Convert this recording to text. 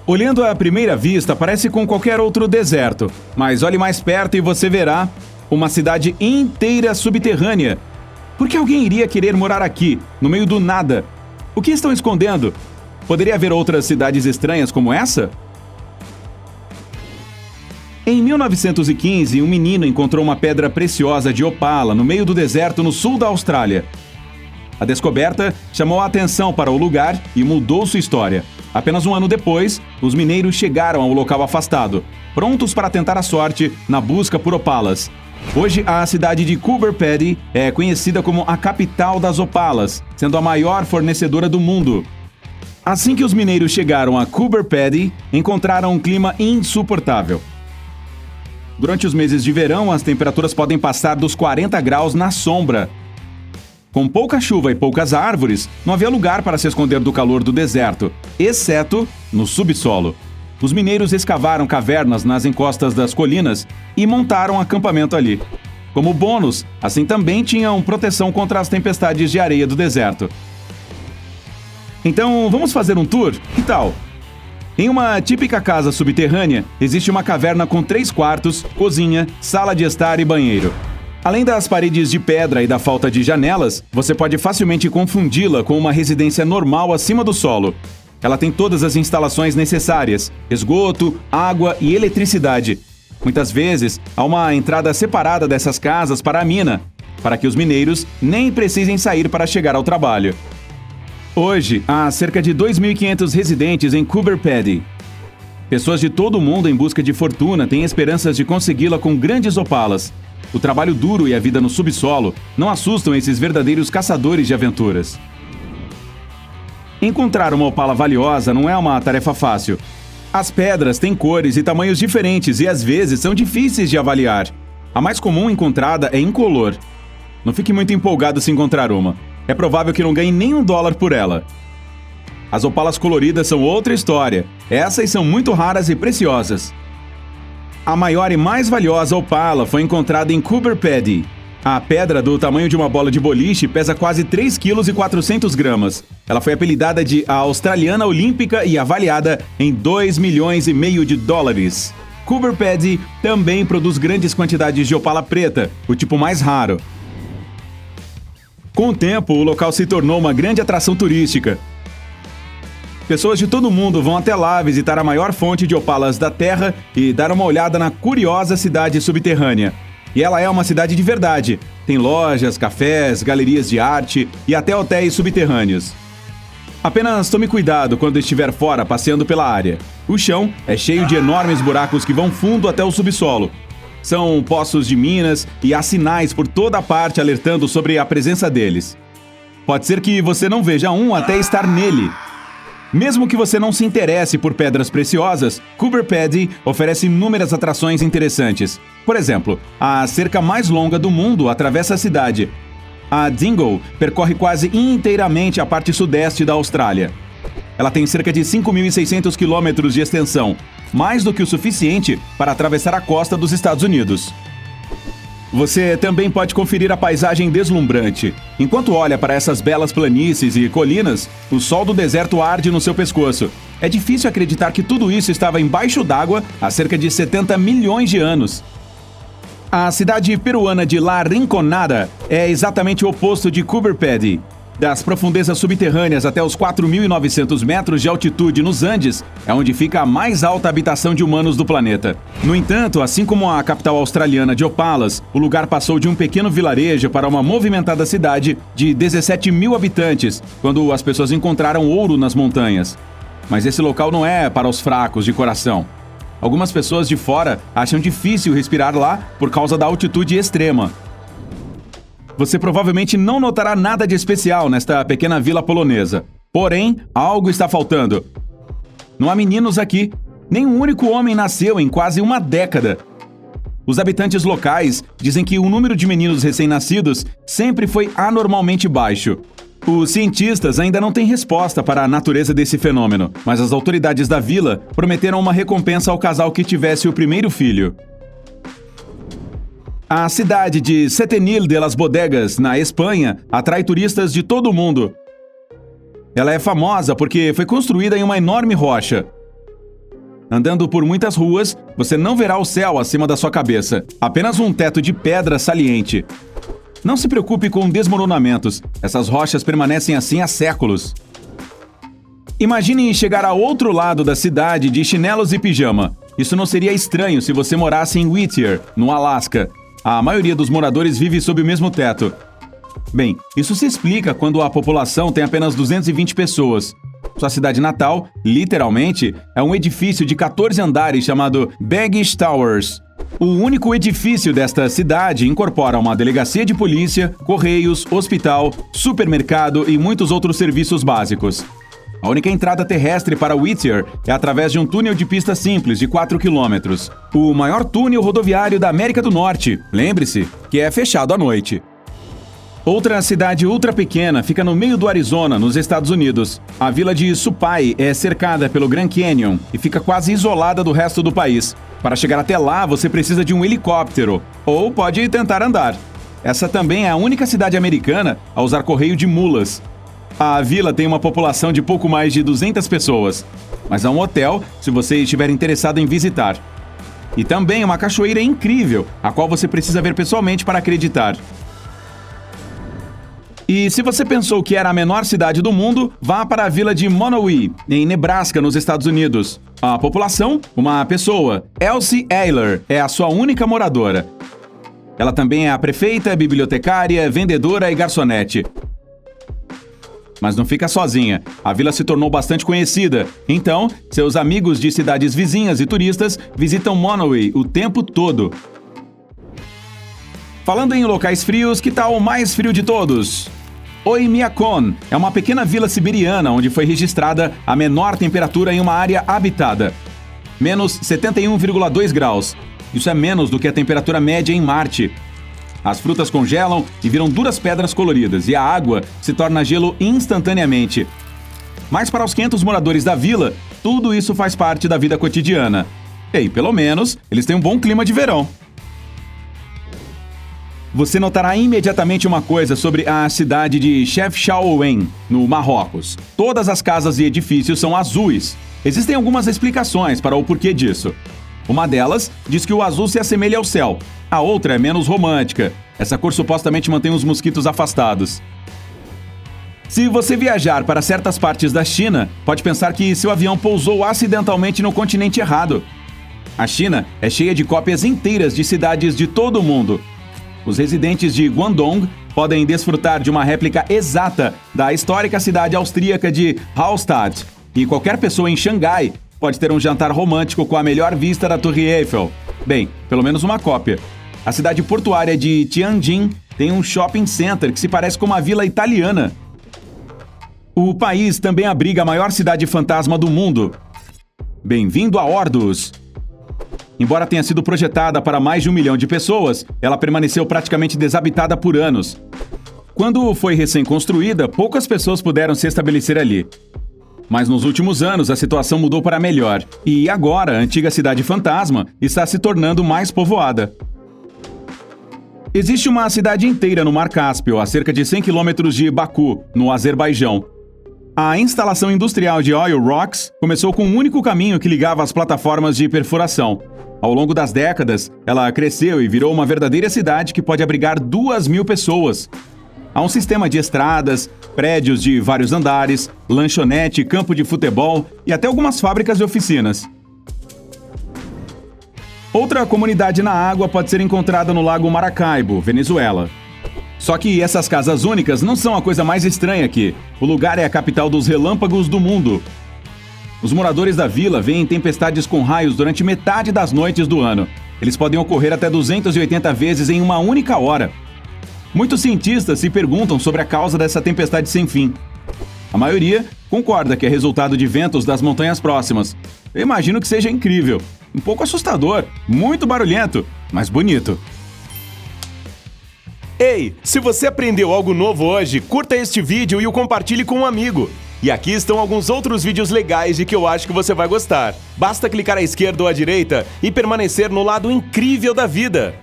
Olhando à primeira vista, parece com qualquer outro deserto, mas olhe mais perto e você verá uma cidade inteira subterrânea. Por que alguém iria querer morar aqui, no meio do nada? O que estão escondendo? Poderia haver outras cidades estranhas como essa? Em 1915, um menino encontrou uma pedra preciosa de opala no meio do deserto no sul da Austrália. A descoberta chamou a atenção para o lugar e mudou sua história. Apenas um ano depois, os mineiros chegaram ao local afastado, prontos para tentar a sorte na busca por opalas. Hoje, a cidade de Coober Pedy é conhecida como a capital das opalas, sendo a maior fornecedora do mundo. Assim que os mineiros chegaram a Coober Pedy, encontraram um clima insuportável. Durante os meses de verão, as temperaturas podem passar dos 40 graus na sombra. Com pouca chuva e poucas árvores, não havia lugar para se esconder do calor do deserto, exceto no subsolo. Os mineiros escavaram cavernas nas encostas das colinas e montaram acampamento ali. Como bônus, assim também tinham proteção contra as tempestades de areia do deserto. Então, vamos fazer um tour? Que tal? Em uma típica casa subterrânea, existe uma caverna com 3 quartos, cozinha, sala de estar e banheiro. Além das paredes de pedra e da falta de janelas, você pode facilmente confundi-la com uma residência normal acima do solo. Ela tem todas as instalações necessárias: esgoto, água e eletricidade. Muitas vezes, há uma entrada separada dessas casas para a mina, para que os mineiros nem precisem sair para chegar ao trabalho. Hoje, há cerca de 2.500 residentes em Coober Pedy. Pessoas de todo o mundo em busca de fortuna têm esperanças de consegui-la com grandes opalas. O trabalho duro e a vida no subsolo não assustam esses verdadeiros caçadores de aventuras. Encontrar uma opala valiosa não é uma tarefa fácil. As pedras têm cores e tamanhos diferentes e às vezes são difíceis de avaliar. A mais comum encontrada é incolor. Não fique muito empolgado se encontrar uma. É provável que não ganhe nem $1 por ela. As opalas coloridas são outra história. Essas são muito raras e preciosas. A maior e mais valiosa opala foi encontrada em Coober Pedy. A pedra, do tamanho de uma bola de boliche, pesa quase 3,4 kg. Ela foi apelidada de a Australiana Olímpica e avaliada em $2,5 milhões. Coober Pedy também produz grandes quantidades de opala preta, o tipo mais raro. Com o tempo, o local se tornou uma grande atração turística. Pessoas de todo mundo vão até lá visitar a maior fonte de opalas da Terra e dar uma olhada na curiosa cidade subterrânea. E ela é uma cidade de verdade. Tem lojas, cafés, galerias de arte e até hotéis subterrâneos. Apenas tome cuidado quando estiver fora passeando pela área. O chão é cheio de enormes buracos que vão fundo até o subsolo. São poços de minas e há sinais por toda a parte alertando sobre a presença deles. Pode ser que você não veja um até estar nele. Mesmo que você não se interesse por pedras preciosas, Coober Pedy oferece inúmeras atrações interessantes. Por exemplo, a cerca mais longa do mundo atravessa a cidade. A Dingle percorre quase inteiramente a parte sudeste da Austrália. Ela tem cerca de 5.600 quilômetros de extensão, mais do que o suficiente para atravessar a costa dos Estados Unidos. Você também pode conferir a paisagem deslumbrante. Enquanto olha para essas belas planícies e colinas, o sol do deserto arde no seu pescoço. É difícil acreditar que tudo isso estava embaixo d'água há cerca de 70 milhões de anos. A cidade peruana de La Rinconada é exatamente o oposto de Coober Pedy. Das profundezas subterrâneas até os 4.900 metros de altitude nos Andes, é onde fica a mais alta habitação de humanos do planeta. No entanto, assim como a capital australiana de opalas, o lugar passou de um pequeno vilarejo para uma movimentada cidade de 17 mil habitantes, quando as pessoas encontraram ouro nas montanhas. Mas esse local não é para os fracos de coração. Algumas pessoas de fora acham difícil respirar lá por causa da altitude extrema. Você provavelmente não notará nada de especial nesta pequena vila polonesa. Porém, algo está faltando. Não há meninos aqui. Nem um único homem nasceu em quase uma década. Os habitantes locais dizem que o número de meninos recém-nascidos sempre foi anormalmente baixo. Os cientistas ainda não têm resposta para a natureza desse fenômeno, mas as autoridades da vila prometeram uma recompensa ao casal que tivesse o primeiro filho. A cidade de Setenil de las Bodegas, na Espanha, atrai turistas de todo o mundo. Ela é famosa porque foi construída em uma enorme rocha. Andando por muitas ruas, você não verá o céu acima da sua cabeça, apenas um teto de pedra saliente. Não se preocupe com desmoronamentos, essas rochas permanecem assim há séculos. Imagine chegar ao outro lado da cidade de chinelos e pijama. Isso não seria estranho se você morasse em Whittier, no Alasca. A maioria dos moradores vive sob o mesmo teto. Bem, isso se explica quando a população tem apenas 220 pessoas. Sua cidade natal, literalmente, é um edifício de 14 andares chamado Baggage Towers. O único edifício desta cidade incorpora uma delegacia de polícia, correios, hospital, supermercado e muitos outros serviços básicos. A única entrada terrestre para Whittier é através de um túnel de pista simples de 4 quilômetros. O maior túnel rodoviário da América do Norte, lembre-se, que é fechado à noite. Outra cidade ultra pequena fica no meio do Arizona, nos Estados Unidos. A vila de Supai é cercada pelo Grand Canyon e fica quase isolada do resto do país. Para chegar até lá, você precisa de um helicóptero, ou pode tentar andar. Essa também é a única cidade americana a usar correio de mulas. A vila tem uma população de pouco mais de 200 pessoas, mas há um hotel se você estiver interessado em visitar. E também uma cachoeira incrível, a qual você precisa ver pessoalmente para acreditar. E se você pensou que era a menor cidade do mundo, vá para a vila de Monowi, em Nebraska, nos Estados Unidos. A população, uma pessoa, Elsie Eiler, é a sua única moradora. Ela também é a prefeita, bibliotecária, vendedora e garçonete. Mas não fica sozinha. A vila se tornou bastante conhecida. Então, seus amigos de cidades vizinhas e turistas visitam Monowi o tempo todo. Falando em locais frios, que tal o mais frio de todos? Oymyakon é uma pequena vila siberiana onde foi registrada a menor temperatura em uma área habitada. Menos 71,2 graus. Isso é menos do que a temperatura média em Marte. As frutas congelam e viram duras pedras coloridas, e a água se torna gelo instantaneamente. Mas para os 500 moradores da vila, tudo isso faz parte da vida cotidiana. E, pelo menos, eles têm um bom clima de verão. Você notará imediatamente uma coisa sobre a cidade de Chefchaouen, no Marrocos. Todas as casas e edifícios são azuis. Existem algumas explicações para o porquê disso. Uma delas diz que o azul se assemelha ao céu. A outra é menos romântica. Essa cor supostamente mantém os mosquitos afastados. Se você viajar para certas partes da China, pode pensar que seu avião pousou acidentalmente no continente errado. A China é cheia de cópias inteiras de cidades de todo o mundo. Os residentes de Guangdong podem desfrutar de uma réplica exata da histórica cidade austríaca de Hallstatt. E qualquer pessoa em Xangai pode ter um jantar romântico com a melhor vista da Torre Eiffel. Bem, pelo menos uma cópia. A cidade portuária de Tianjin tem um shopping center que se parece com uma vila italiana. O país também abriga a maior cidade fantasma do mundo. Bem-vindo a Ordus! Embora tenha sido projetada para mais de 1 milhão de pessoas, ela permaneceu praticamente desabitada por anos. Quando foi recém-construída, poucas pessoas puderam se estabelecer ali. Mas nos últimos anos a situação mudou para melhor, e agora a antiga cidade fantasma está se tornando mais povoada. Existe uma cidade inteira no Mar Cáspio, a cerca de 100 quilômetros de Baku, no Azerbaijão. A instalação industrial de Oil Rocks começou com um único caminho que ligava as plataformas de perfuração. Ao longo das décadas, ela cresceu e virou uma verdadeira cidade que pode abrigar 2.000 pessoas. Há um sistema de estradas, prédios de vários andares, lanchonete, campo de futebol e até algumas fábricas e oficinas. Outra comunidade na água pode ser encontrada no Lago Maracaibo, Venezuela. Só que essas casas únicas não são a coisa mais estranha aqui. O lugar é a capital dos relâmpagos do mundo. Os moradores da vila veem tempestades com raios durante metade das noites do ano. Eles podem ocorrer até 280 vezes em uma única hora. Muitos cientistas se perguntam sobre a causa dessa tempestade sem fim. A maioria concorda que é resultado de ventos das montanhas próximas. Eu imagino que seja incrível. Um pouco assustador, muito barulhento, mas bonito. Ei, se você aprendeu algo novo hoje, curta este vídeo e o compartilhe com um amigo. E aqui estão alguns outros vídeos legais de que eu acho que você vai gostar. Basta clicar à esquerda ou à direita e permanecer no lado incrível da vida.